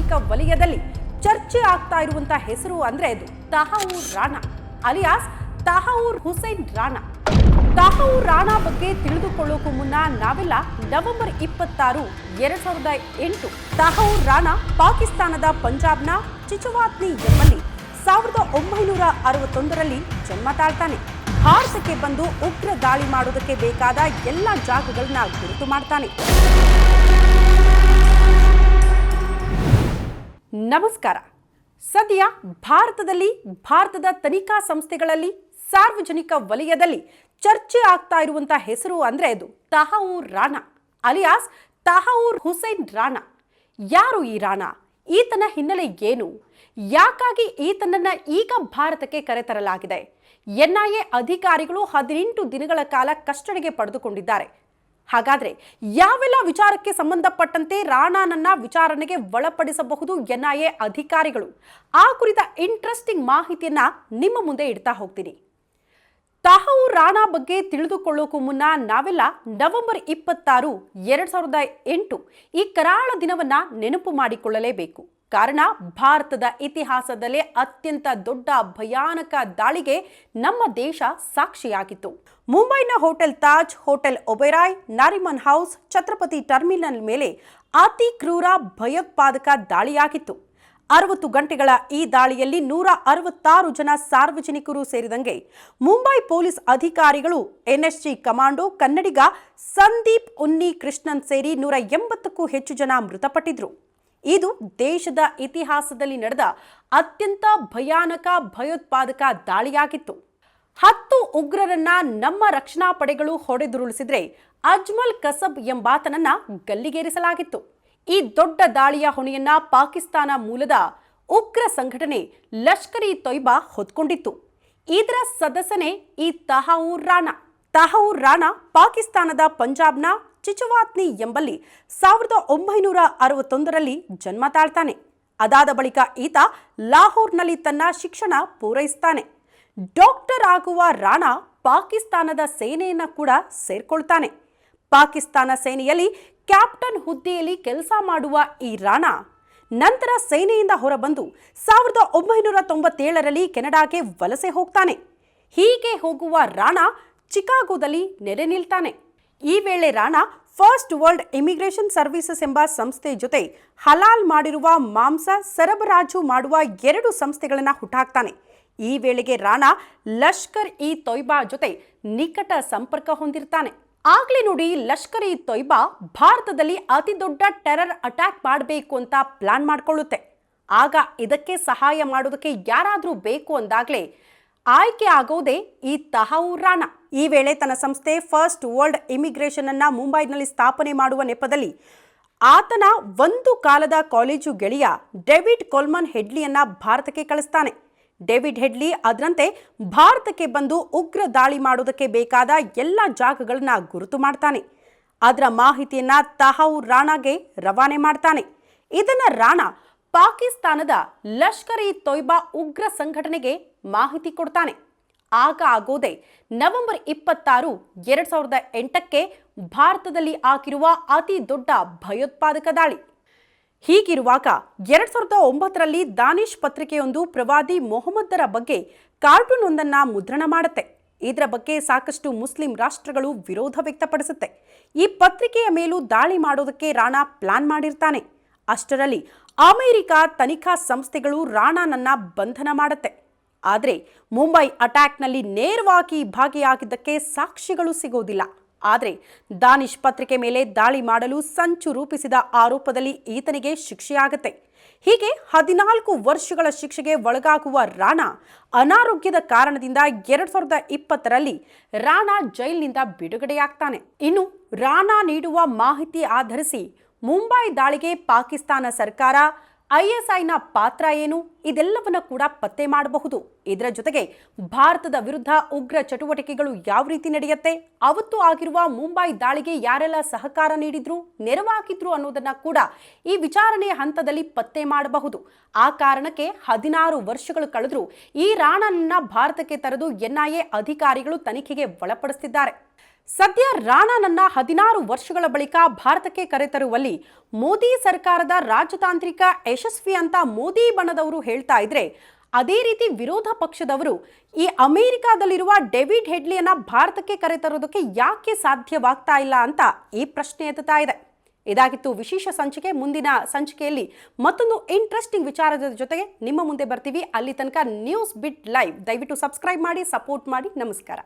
ಸಾರ್ವಜನಿಕ ವಲಯದಲ್ಲಿ ಚರ್ಚೆ ಆಗ್ತಾ ಇರುವಂತ ಹೆಸರು ಅಂದ್ರೆ ಅದು ತಹವೂರ್ ರಾಣಾ ಅಲಿಯಾಸ್ ತಹವೂರ್ ಹುಸೇನ್ ರಾಣಾ. ತಹವೂರ್ ರಾಣಾ ಬಗ್ಗೆ ತಿಳಿದುಕೊಳ್ಳೋಕು ಮುನ್ನ ನಾವೆಲ್ಲ ನವೆಂಬರ್ 26, 2008 ತಹವೂರ್ ರಾಣಾ ಪಾಕಿಸ್ತಾನದ ಪಂಜಾಬ್ನ ಚಿಚವಾತ್ನಿ ಎಂಬಲ್ಲಿ 1961ರಲ್ಲಿ ಜನ್ಮ ತಾಳ್ತಾನೆ. ಭಾರತಕ್ಕೆ ಬಂದು ಉಗ್ರ ದಾಳಿ ಮಾಡೋದಕ್ಕೆ ಬೇಕಾದ ಎಲ್ಲ ಜಾಗಗಳನ್ನ ಗುರುತು ಮಾಡ್ತಾನೆ. ನಮಸ್ಕಾರ. ಸದ್ಯ ಭಾರತದ ತನಿಖಾ ಸಂಸ್ಥೆಗಳಲ್ಲಿ ಸಾರ್ವಜನಿಕ ವಲಯದಲ್ಲಿ ಚರ್ಚೆ ಆಗ್ತಾ ಇರುವಂತ ಹೆಸರು ಅಂದ್ರೆ ಅದು ತಹವೂರ್ ರಾಣಾ ಅಲಿಯಾಸ್ ತಹವೂರ್ ಹುಸೇನ್ ರಾಣಾ. ಯಾರು ಈ ರಾಣಾ? ಈತನ ಹಿನ್ನೆಲೆ ಏನು? ಯಾಕಾಗಿ ಈತನನ್ನ ಈಗ ಭಾರತಕ್ಕೆ ಕರೆತರಲಾಗಿದೆ? ಎನ್ಐಎ ಅಧಿಕಾರಿಗಳು 18 ದಿನಗಳ ಕಾಲ ಕಸ್ಟಡಿಗೆ ಪಡೆದುಕೊಂಡಿದ್ದಾರೆ. ಹಾಗಾದ್ರೆ ಯಾವೆಲ್ಲ ವಿಚಾರಕ್ಕೆ ಸಂಬಂಧಪಟ್ಟಂತೆ ರಾಣಾನನ್ನ ವಿಚಾರಣೆಗೆ ಒಳಪಡಿಸಬಹುದು ಎನ್ಐಎ ಅಧಿಕಾರಿಗಳು? ಆ ಕುರಿತ ಇಂಟ್ರೆಸ್ಟಿಂಗ್ ಮಾಹಿತಿಯನ್ನ ನಿಮ್ಮ ಮುಂದೆ ಇಡ್ತಾ ಹೋಗ್ತೀನಿ. ತಹವೂರ್ ರಾಣಾ ಬಗ್ಗೆ ತಿಳಿದುಕೊಳ್ಳೋಕು ಮುನ್ನ ನಾವೆಲ್ಲ ನವೆಂಬರ್ 26, 2008 ಈ ಕರಾಳ ದಿನವನ್ನ ನೆನಪು ಮಾಡಿಕೊಳ್ಳಲೇಬೇಕು. ಕಾರಣ ಭಾರತದ ಇತಿಹಾಸದಲ್ಲೇ ಅತ್ಯಂತ ದೊಡ್ಡ ಭಯಾನಕ ದಾಳಿಗೆ ನಮ್ಮ ದೇಶ ಸಾಕ್ಷಿಯಾಗಿತ್ತು. ಮುಂಬೈನ hotel Taj, hotel Oberoi, Nariman house, Chhatrapati terminal ಮೇಲೆ ಅತಿ ಕ್ರೂರ ಭಯೋತ್ಪಾದಕ ದಾಳಿಯಾಗಿತ್ತು. 60 ಗಂಟೆಗಳ ಈ ದಾಳಿಯಲ್ಲಿ 166 ಜನ ಸಾರ್ವಜನಿಕರು ಸೇರಿದಂಗೆ ಮುಂಬೈ ಪೊಲೀಸ್ ಅಧಿಕಾರಿಗಳು, ಎನ್ಎಸ್ಜಿ ಕಮಾಂಡೋ, ಕನ್ನಡಿಗ ಸಂದೀಪ್ ಉನ್ನಿ ಕೃಷ್ಣನ್ ಸೇರಿ 180ಕ್ಕೂ ಹೆಚ್ಚು ಜನ ಮೃತಪಟ್ಟಿದ್ರು. ಇದು ದೇಶದ ಇತಿಹಾಸದಲ್ಲಿ ನಡೆದ ಅತ್ಯಂತ ಭಯಾನಕ ಭಯೋತ್ಪಾದಕ ದಾಳಿಯಾಗಿತ್ತು. 10 ಉಗ್ರರನ್ನ ನಮ್ಮ ರಕ್ಷಣಾ ಪಡೆಗಳು ಹೊಡೆದುರುಳಿಸಿದ್ರೆ ಅಜ್ಮಲ್ ಕಸಬ್ ಎಂಬಾತನನ್ನ ಗಲ್ಲಿಗೇರಿಸಲಾಗಿತ್ತು. ಈ ದೊಡ್ಡ ದಾಳಿಯ ಹೊಣೆಯನ್ನ ಪಾಕಿಸ್ತಾನ ಮೂಲದ ಉಗ್ರ ಸಂಘಟನೆ ಲಷ್ಕರ್ ಇ ತೊಯ್ಬಾ ಹೊತ್ಕೊಂಡಿತ್ತು. ಇದರ ಸದಸ್ಯನೇ ಈ ತಹವೂರ್ ರಾಣಾ. ತಹವೂರ್ ರಾಣಾ ಪಾಕಿಸ್ತಾನದ ಪಂಜಾಬ್ನ ಚಿಚವಾತ್ನಿ ಎಂಬಲ್ಲಿ 1961ರಲ್ಲಿ ಜನ್ಮ ತಾಳ್ತಾನೆ. ಅದಾದ ಬಳಿಕ ಈತ ಲಾಹೋರ್ನಲ್ಲಿ ತನ್ನ ಶಿಕ್ಷಣ ಪೂರೈಸ್ತಾನೆ. ಡಾಕ್ಟರ್ ಆಗುವ ರಾಣಾ ಪಾಕಿಸ್ತಾನದ ಸೇನೆಯನ್ನ ಕೂಡ ಸೇರ್ಕೊಳ್ತಾನೆ. ಪಾಕಿಸ್ತಾನ ಸೇನೆಯಲ್ಲಿ ಕ್ಯಾಪ್ಟನ್ ಹುದ್ದೆಯಲ್ಲಿ ಕೆಲಸ ಮಾಡುವ ಈ ರಾಣಾ ನಂತರ ಸೇನೆಯಿಂದ ಹೊರಬಂದು 1997ರಲ್ಲಿ ಕೆನಡಾಗೆ ವಲಸೆ ಹೋಗ್ತಾನೆ. ಹೀಗೆ ಹೋಗುವ ರಾಣಾ ಚಿಕಾಗೋದಲ್ಲಿ ನೆಲೆ ನಿಲ್ತಾನೆ. ಈ ವೇಳೆ Rana first world immigration services ಎಂಬ ಸಂಸ್ಥೆ ಜೊತೆ ಹಲಾಲ್ ಮಾಡಿರುವ ಮಾಂಸ ಸರಬರಾಜು ಮಾಡುವ 2 ಸಂಸ್ಥೆಗಳನ್ನು ಹುಟ್ಟಾಕ್ತಾನೆ. ಈ ವೇಳೆಗೆ ರಾಣಾ ಲಷ್ಕರ್ ಇ ತೊಯ್ಬಾ ಜೊತೆ ನಿಕಟ ಸಂಪರ್ಕ ಹೊಂದಿರ್ತಾನೆ. ಆಗ್ಲೇ ನೋಡಿ, ಲಷ್ಕರ್ ಇ ತೊಯ್ಬಾ ಭಾರತದಲ್ಲಿ ಅತಿ ದೊಡ್ಡ ಟೆರರ್ ಅಟ್ಯಾಕ್ ಮಾಡಬೇಕು ಅಂತ ಪ್ಲಾನ್ ಮಾಡ್ಕೊಳ್ಳುತ್ತೆ. ಆಗ ಇದಕ್ಕೆ ಸಹಾಯ ಮಾಡೋದಕ್ಕೆ ಯಾರಾದರೂ ಬೇಕು ಅಂದಾಗ್ಲೇ ಆಯ್ಕೆ ಆಗೋದೇ ಈ ತಹವೂರ್ ರಾಣಾ. ಈ ವೇಳೆ ತನ್ನ ಸಂಸ್ಥೆ ಫಸ್ಟ್ ವರ್ಲ್ಡ್ ಇಮಿಗ್ರೇಷನ್ ಅನ್ನ ಮುಂಬೈನಲ್ಲಿ ಸ್ಥಾಪನೆ ಮಾಡುವ ನೆಪದಲ್ಲಿ ಆತನ ಒಂದು ಕಾಲದ ಕಾಲೇಜು ಗೆಳೆಯ ಡೇವಿಡ್ ಕೋಲ್ಮನ್ ಹೆಡ್ಲಿಯನ್ನ ಭಾರತಕ್ಕೆ ಕಳಿಸ್ತಾನೆ. ಡೇವಿಡ್ ಹೆಡ್ಲಿ ಅದರಂತೆ ಭಾರತಕ್ಕೆ ಬಂದು ಉಗ್ರ ದಾಳಿ ಮಾಡೋದಕ್ಕೆ ಬೇಕಾದ ಎಲ್ಲ ಜಾಗಗಳನ್ನ ಗುರುತು ಮಾಡ್ತಾನೆ. ಅದರ ಮಾಹಿತಿಯನ್ನ ತಹವೂರ್ ರಾಣಾಗೆ ರವಾನೆ ಮಾಡ್ತಾನೆ. ಇದನ್ನ ರಾಣಾ ಪಾಕಿಸ್ತಾನದ ಲಷ್ಕರ್ ಇ ತೊಯ್ಬಾ ಉಗ್ರ ಸಂಘಟನೆಗೆ ಮಾಹಿತಿ ಕೊಡ್ತಾನೆ. ಆಗ ಆಗೋದೆ ನವೆಂಬರ್ 26, 2008ಕ್ಕೆ ಭಾರತದಲ್ಲಿ ಆಗಿರುವ ಅತಿ ದೊಡ್ಡ ಭಯೋತ್ಪಾದಕ ದಾಳಿ. ಹೀಗಿರುವಾಗ 2009ರಲ್ಲಿ ದಾನಿಶ್ ಪತ್ರಿಕೆಯೊಂದು ಪ್ರವಾದಿ ಮೊಹಮ್ಮದರ ಬಗ್ಗೆ ಕಾರ್ಟೂನ್ ಒಂದನ್ನ ಮುದ್ರಣ ಮಾಡುತ್ತೆ. ಇದರ ಬಗ್ಗೆ ಸಾಕಷ್ಟು ಮುಸ್ಲಿಂ ರಾಷ್ಟ್ರಗಳು ವಿರೋಧ ವ್ಯಕ್ತಪಡಿಸುತ್ತೆ. ಈ ಪತ್ರಿಕೆಯ ಮೇಲೂ ದಾಳಿ ಮಾಡೋದಕ್ಕೆ ರಾಣಾ ಪ್ಲಾನ್ ಮಾಡಿರ್ತಾನೆ. ಅಷ್ಟರಲ್ಲಿ ಅಮೆರಿಕ ತನಿಖಾ ಸಂಸ್ಥೆಗಳು ರಾಣಾನನ್ನ ಬಂಧನ ಮಾಡುತ್ತೆ. ಆದರೆ ಮುಂಬೈ ಅಟ್ಯಾಕ್ನಲ್ಲಿ ನೇರವಾಗಿ ಭಾಗಿಯಾಗಿದ್ದಕ್ಕೆ ಸಾಕ್ಷಿಗಳು ಸಿಗೋದಿಲ್ಲ. ಆದರೆ ದಾನಿಶ್ ಪತ್ರಿಕೆ ಮೇಲೆ ದಾಳಿ ಮಾಡಲು ಸಂಚು ರೂಪಿಸಿದ ಆರೋಪದಲ್ಲಿ ಈತನಿಗೆ ಶಿಕ್ಷೆಯಾಗುತ್ತೆ. ಹೀಗೆ 14 ವರ್ಷಗಳ ಶಿಕ್ಷೆಗೆ ಒಳಗಾಗುವ ರಾಣಾ ಅನಾರೋಗ್ಯದ ಕಾರಣದಿಂದ 2020ರಲ್ಲಿ ರಾಣಾ ಜೈಲಿನಿಂದ ಬಿಡುಗಡೆಯಾಗ್ತಾನೆ. ಇನ್ನು ರಾಣಾ ನೀಡುವ ಮಾಹಿತಿ ಆಧರಿಸಿ ಮುಂಬೈ ದಾಳಿಗೆ ಪಾಕಿಸ್ತಾನ ಸರ್ಕಾರ, ಐಎಸ್ಐನ ಪಾತ್ರ ಏನು, ಇದೆಲ್ಲವನ್ನ ಕೂಡ ಪತ್ತೆ ಮಾಡಬಹುದು. ಇದರ ಜೊತೆಗೆ ಭಾರತದ ವಿರುದ್ಧ ಉಗ್ರ ಚಟುವಟಿಕೆಗಳು ಯಾವ ರೀತಿ ನಡೆಯುತ್ತೆ, ಅವತ್ತು ಆಗಿರುವ ಮುಂಬೈ ದಾಳಿಗೆ ಯಾರೆಲ್ಲ ಸಹಕಾರ ನೀಡಿದ್ರು, ನೆರವಾಗಿದ್ರು ಅನ್ನೋದನ್ನ ಕೂಡ ಈ ವಿಚಾರಣೆಯ ಹಂತದಲ್ಲಿ ಪತ್ತೆ ಮಾಡಬಹುದು. ಆ ಕಾರಣಕ್ಕೆ 16 ವರ್ಷಗಳು ಕಳೆದರೂ ಈ ರಾಣಾನನ್ನ ಭಾರತಕ್ಕೆ ತರೆದು ಎನ್ಐಎ ಅಧಿಕಾರಿಗಳು ತನಿಖೆಗೆ ಒಳಪಡಿಸುತ್ತಿದ್ದಾರೆ. ಸದ್ಯ ರಾಣಾನನ್ನ 16 ವರ್ಷಗಳ ಬಳಿಕ ಭಾರತಕ್ಕೆ ಕರೆತರುವಲ್ಲಿ ಮೋದಿ ಸರ್ಕಾರದ ರಾಜತಾಂತ್ರಿಕ ಯಶಸ್ವಿ ಅಂತ ಮೋದಿ ಬಣದವರು ಹೇಳ್ತಾ ಇದ್ರೆ, ಅದೇ ರೀತಿ ವಿರೋಧ ಪಕ್ಷದವರು ಈ ಅಮೆರಿಕಾದಲ್ಲಿರುವ ಡೇವಿಡ್ ಹೆಡ್ಲಿಯನ್ನ ಭಾರತಕ್ಕೆ ಕರೆತರೋದಕ್ಕೆ ಯಾಕೆ ಸಾಧ್ಯವಾಗ್ತಾ ಇಲ್ಲ ಅಂತ ಈ ಪ್ರಶ್ನೆ ಎತ್ತುತ್ತಾ ಇದೆ. ಇದಾಗಿತ್ತು ವಿಶೇಷ ಸಂಚಿಕೆ. ಮುಂದಿನ ಸಂಚಿಕೆಯಲ್ಲಿ ಮತ್ತೊಂದು ಇಂಟ್ರೆಸ್ಟಿಂಗ್ ವಿಚಾರದ ಜೊತೆಗೆ ನಿಮ್ಮ ಮುಂದೆ ಬರ್ತೀವಿ. ಅಲ್ಲಿ ತನಕ ನ್ಯೂಸ್ ಬಿಟ್ ಲೈವ್ ದಯವಿಟ್ಟು ಸಬ್ಸ್ಕ್ರೈಬ್ ಮಾಡಿ, ಸಪೋರ್ಟ್ ಮಾಡಿ. ನಮಸ್ಕಾರ.